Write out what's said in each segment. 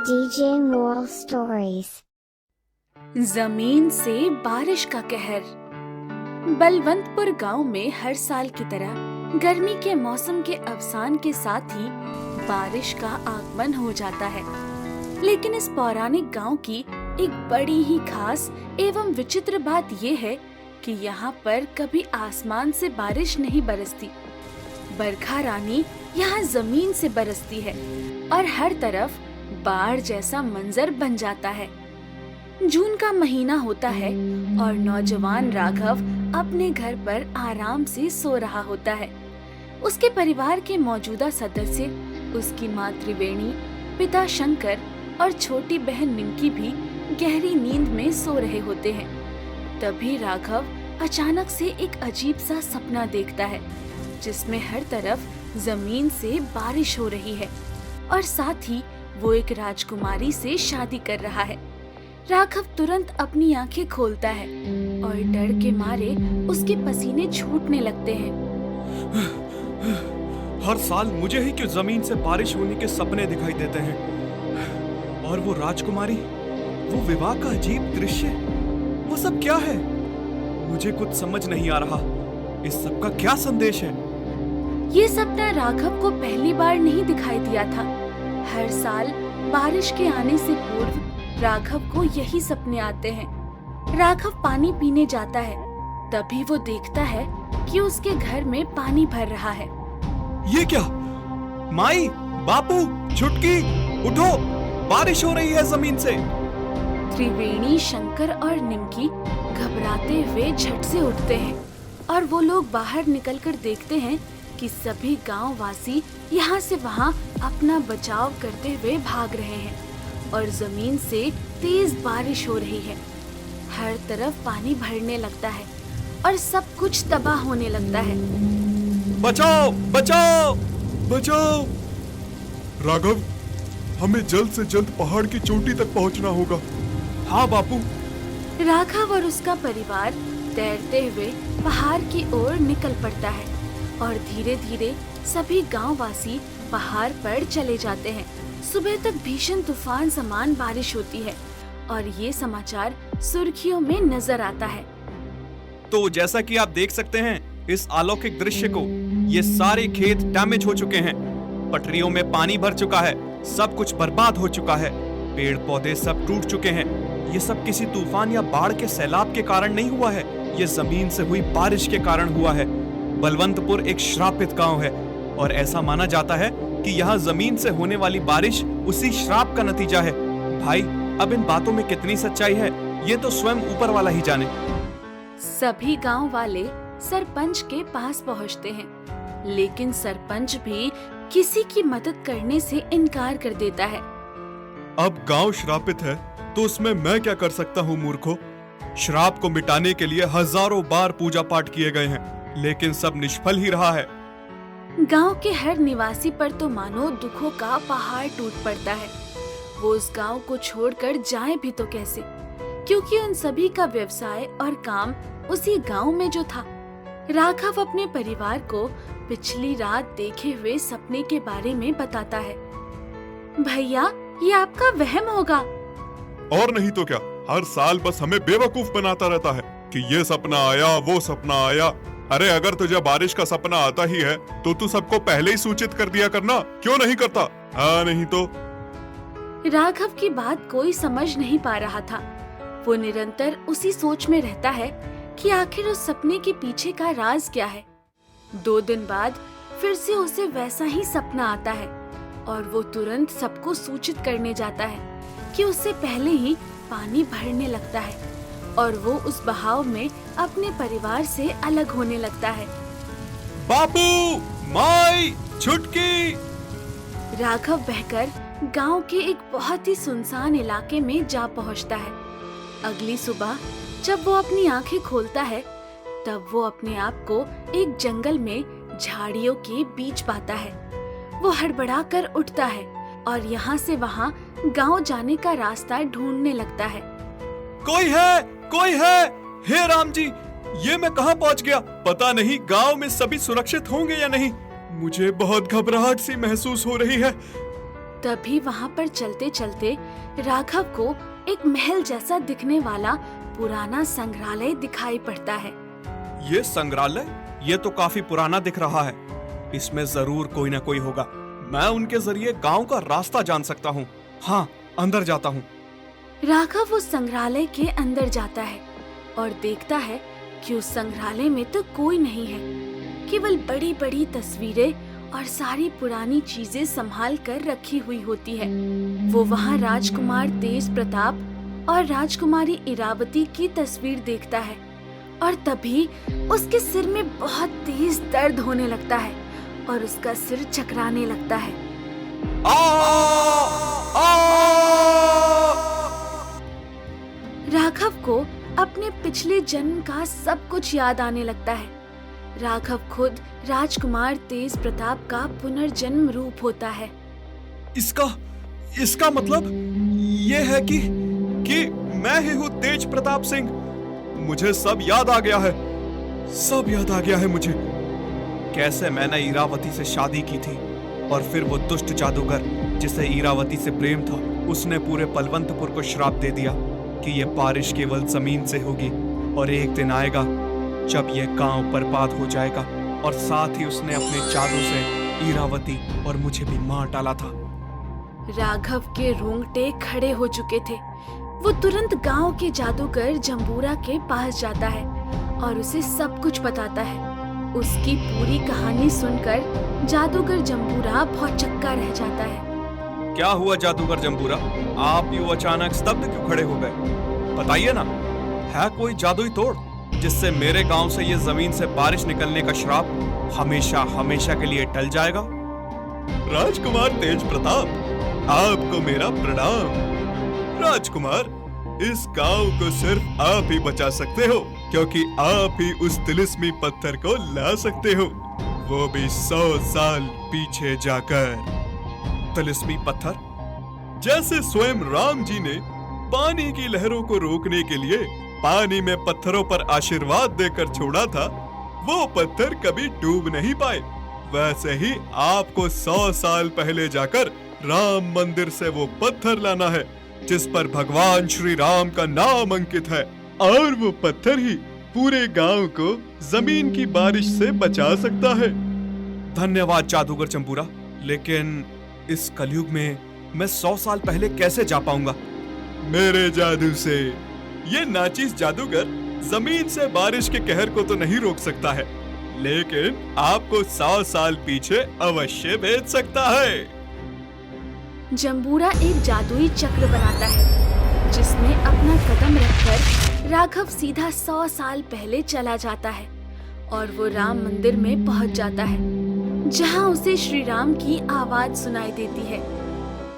DJ Moral Stories। जमीन से बारिश का कहर। बलवंतपुर गांव में हर साल की तरह गर्मी के मौसम के अवसान के साथ ही बारिश का आगमन हो जाता है। लेकिन इस पौराणिक गांव की एक बड़ी ही खास एवं विचित्र बात ये है कि यहाँ पर कभी आसमान से बारिश नहीं बरसती। बरखा रानी यहाँ जमीन से बरसती है और हर तरफ बाढ़ जैसा मंजर बन जाता है। जून का महीना होता है और नौजवान राघव अपने घर पर आराम से सो रहा होता है। उसके परिवार के मौजूदा सदस्य, उसकी माँ त्रिवेणी, पिता शंकर और छोटी बहन निमकी भी गहरी नींद में सो रहे होते हैं। तभी राघव अचानक से एक अजीब सा सपना देखता है, जिसमें हर तरफ जमीन से बारिश हो रही है और साथ ही वो एक राजकुमारी से शादी कर रहा है। राघव तुरंत अपनी आंखें खोलता है और डर के मारे उसके पसीने छूटने लगते हैं। हर साल मुझे ही क्यों जमीन से बारिश होने के सपने दिखाई देते हैं? और वो राजकुमारी, वो विवाह का अजीब दृश्य, वो सब क्या है? मुझे कुछ समझ नहीं आ रहा। इस सब का क्या संदेश है? ये सपना राघव को पहली बार नहीं दिखाई दिया था। हर साल बारिश के आने से पूर्व राघव को यही सपने आते हैं। राघव पानी पीने जाता है, तभी वो देखता है कि उसके घर में पानी भर रहा है। ये क्या? माई, बापू, छुटकी, उठो, बारिश हो रही है जमीन से। त्रिवेणी, शंकर और निमकी घबराते हुए झट से उठते हैं और वो लोग बाहर निकलकर देखते हैं कि सभी गांव वासी यहाँ से वहाँ अपना बचाव करते हुए भाग रहे हैं और जमीन से तेज बारिश हो रही है। हर तरफ पानी भरने लगता है और सब कुछ तबाह होने लगता है। बचाओ, बचाओ, बचाओ! राघव, हमें जल्द से जल्द पहाड़ की चोटी तक पहुंचना होगा। हाँ बापू। राघव और उसका परिवार तैरते हुए पहाड़ की ओर निकल पड़ता है और धीरे धीरे सभी गांव वासी पहाड़ पर चले जाते हैं। सुबह तक भीषण तूफान समान बारिश होती है और ये समाचार सुर्खियों में नजर आता है। तो जैसा कि आप देख सकते हैं इस अलौकिक दृश्य को, ये सारे खेत डैमेज हो चुके हैं, पटरियों में पानी भर चुका है, सब कुछ बर्बाद हो चुका है, पेड़ पौधे सब टूट चुके हैं। ये सब किसी तूफान या बाढ़ के सैलाब के कारण नहीं हुआ है, ये जमीन से हुई बारिश के कारण हुआ है। बलवंतपुर एक श्रापित गांव है और ऐसा माना जाता है कि यहाँ जमीन से होने वाली बारिश उसी श्राप का नतीजा है। भाई, अब इन बातों में कितनी सच्चाई है ये तो स्वयं ऊपर वाला ही जाने। सभी गांव वाले सरपंच के पास पहुंचते हैं, लेकिन सरपंच भी किसी की मदद करने से इनकार कर देता है। अब गांव श्रापित है तो उसमें मैं क्या कर सकता हूँ मूर्खों? श्राप को मिटाने के लिए हजारों बार पूजा पाठ किए गए हैं, लेकिन सब निष्फल ही रहा है। गांव के हर निवासी पर तो मानो दुखों का पहाड़ टूट पड़ता है। वो उस गांव को छोड़कर जाए भी तो कैसे, क्योंकि उन सभी का व्यवसाय और काम उसी गांव में जो था। राघव अपने परिवार को पिछली रात देखे हुए सपने के बारे में बताता है। भैया, ये आपका वहम होगा। और नहीं तो क्या, हर साल बस हमें बेवकूफ बनाता रहता है कि ये सपना आया, वो सपना आया। अरे अगर तुझे बारिश का सपना आता ही है तो तू सबको पहले ही सूचित कर दिया करना, क्यों नहीं करता? हाँ, नहीं तो। राघव की बात कोई समझ नहीं पा रहा था। वो निरंतर उसी सोच में रहता है कि आखिर उस सपने के पीछे का राज क्या है। 2 दिन बाद फिर से उसे वैसा ही सपना आता है और वो तुरंत सबको सूचित करने जाता है कि उससे पहले ही पानी भरने लगता है और वो उस बहाव में अपने परिवार से अलग होने लगता है। बापू, माई, छुटकी। राघव बहकर गांव के एक बहुत ही सुनसान इलाके में जा पहुंचता है। अगली सुबह जब वो अपनी आंखें खोलता है, तब वो अपने आप को एक जंगल में झाड़ियों के बीच पाता है। वो हड़बड़ा कर उठता है और यहाँ से वहाँ गांव जाने का रास्ता ढूंढने लगता है। कोई है, कोई है, हे राम जी, ये मैं कहाँ पहुँच गया? पता नहीं गांव में सभी सुरक्षित होंगे या नहीं। मुझे बहुत घबराहट सी महसूस हो रही है। तभी वहाँ पर चलते चलते राघव को एक महल जैसा दिखने वाला पुराना संग्रहालय दिखाई पड़ता है। ये संग्रहालय, ये तो काफी पुराना दिख रहा है। इसमें जरूर कोई ना कोई होगा। मैं उनके जरिए गांव का रास्ता जान सकता हूँ। हाँ, अंदर जाता हूँ। राघव उस संग्रहालय के अंदर जाता है और देखता है कि उस संग्रहालय में तो कोई नहीं है। केवल बड़ी बड़ी तस्वीरें और सारी पुरानी चीजें संभाल कर रखी हुई होती है। वो वहाँ राजकुमार तेज प्रताप और राजकुमारी इरावती की तस्वीर देखता है और तभी उसके सिर में बहुत तेज दर्द होने लगता है और उसका सिर चकराने लगता है। राघव को अपने पिछले जन्म का सब कुछ याद आने लगता है। राघव खुद राजकुमार तेज प्रताप का पुनर्जन्म रूप होता है। इसका मतलब ये है कि मैं ही हूँ तेज प्रताप सिंह। मुझे सब याद आ गया है। सब याद आ गया है मुझे। कैसे मैंने इरावती से शादी की थी और फिर वो दुष्ट जादूगर जिसे इरावती से प्रेम था, उसने पूरे बलवंतपुर को श्राप दे दिया कि ये बारिश केवल जमीन से होगी और एक दिन आएगा जब ये गांव बर्बाद हो जाएगा। और साथ ही उसने अपने जादू से इरावती और मुझे भी मार डाला था। राघव के रोंगटे खड़े हो चुके थे। वो तुरंत गांव के जादूगर जंबूरा के पास जाता है और उसे सब कुछ बताता है। उसकी पूरी कहानी सुनकर जादूगर जंबूरा भौचक्का रह जाता है। क्या हुआ जादूगर जंबूरा? आप यूं अचानक स्तब्ध क्यों खड़े हो गए? बताइए ना, है कोई जादुई तोड़ जिससे मेरे गांव से ये जमीन से बारिश निकलने का श्राप हमेशा हमेशा के लिए टल जाएगा? राजकुमार तेज प्रताप, आपको मेरा प्रणाम। राजकुमार, इस गांव को सिर्फ आप ही बचा सकते हो, क्योंकि आप ही उस तिलिस्मी पत्थर को ला सकते हो, वो भी 100 साल पीछे जाकर। तिलिस्मी पत्थर? जैसे स्वयं राम जी ने पानी की लहरों को रोकने के लिए पानी में पत्थरों पर आशीर्वाद देकर छोड़ा था, वो पत्थर कभी डूब नहीं पाए। वैसे ही आपको 100 साल पहले जाकर राम मंदिर से वो पत्थर लाना है जिस पर भगवान श्री राम का नाम अंकित है, और वो पत्थर ही पूरे गांव को जमीन की बारिश से बचा सकता है। धन्यवाद जादूगर जंबूरा, लेकिन इस कलयुग में मैं 100 साल पहले कैसे जा पाऊंगा? मेरे जादू से ये नाचीज जादूगर जमीन से बारिश के कहर को तो नहीं रोक सकता है, लेकिन आपको 100 साल पीछे अवश्य भेज सकता है। जंबूरा एक जादुई चक्र बनाता है जिसमें अपना कदम रखकर राघव सीधा 100 साल पहले चला जाता है और वो राम मंदिर में पहुंच जाता है, जहां उसे श्री राम की आवाज सुनाई देती है।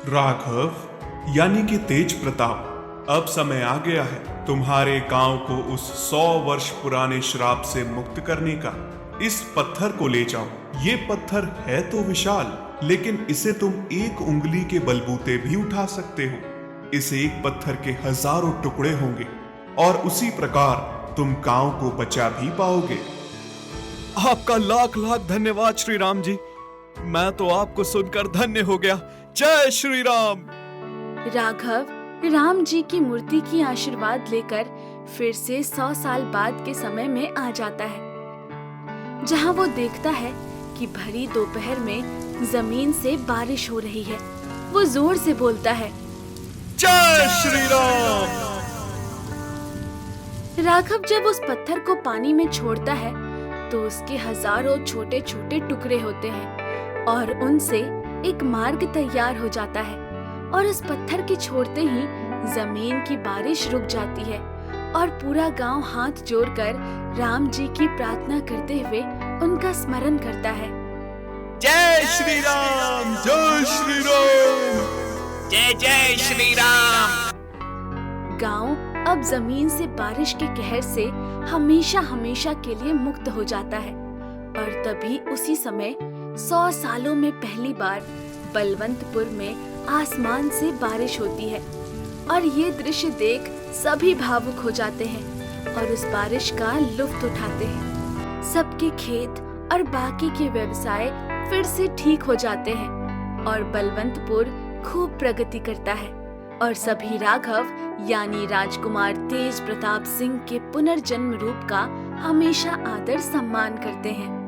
राघव, यानी कि तेज प्रताप, अब समय आ गया है तुम्हारे गांव को उस 100 वर्ष पुराने श्राप से मुक्त करने का। इस पत्थर को ले जाओ। ये पत्थर है तो विशाल, लेकिन इसे तुम एक उंगली के बलबूते भी उठा सकते हो। इस एक पत्थर के हजारों टुकड़े होंगे और उसी प्रकार तुम गांव को बचा भी पाओगे। आपका लाख लाख धन्यवाद श्री राम जी। मैं तो आपको सुनकर धन्य हो गया। जय श्री राम। राघव राम जी की मूर्ति की आशीर्वाद लेकर फिर से 100 साल बाद के समय में आ जाता है, जहां वो देखता है कि भरी दोपहर में जमीन से बारिश हो रही है। वो जोर से बोलता है, जय श्री राम। राघव जब उस पत्थर को पानी में छोड़ता है तो उसके हजारों छोटे छोटे टुकड़े होते हैं और उनसे एक मार्ग तैयार हो जाता है। और उस पत्थर के छोड़ते ही जमीन की बारिश रुक जाती है और पूरा गांव हाथ जोड़कर राम जी की प्रार्थना करते हुए उनका स्मरण करता है। जय श्री राम, जय श्री राम, जय जय श्री राम। गांव अब जमीन से बारिश के कहर से हमेशा हमेशा के लिए मुक्त हो जाता है। और तभी उसी समय 100 सालों में पहली बार बलवंतपुर में आसमान से बारिश होती है और ये दृश्य देख सभी भावुक हो जाते हैं और उस बारिश का लुत्फ उठाते हैं। सबके खेत और बाकी के व्यवसाय फिर से ठीक हो जाते हैं और बलवंतपुर खूब प्रगति करता है और सभी राघव यानी राजकुमार तेज प्रताप सिंह के पुनर्जन्म रूप का हमेशा आदर सम्मान करते हैं।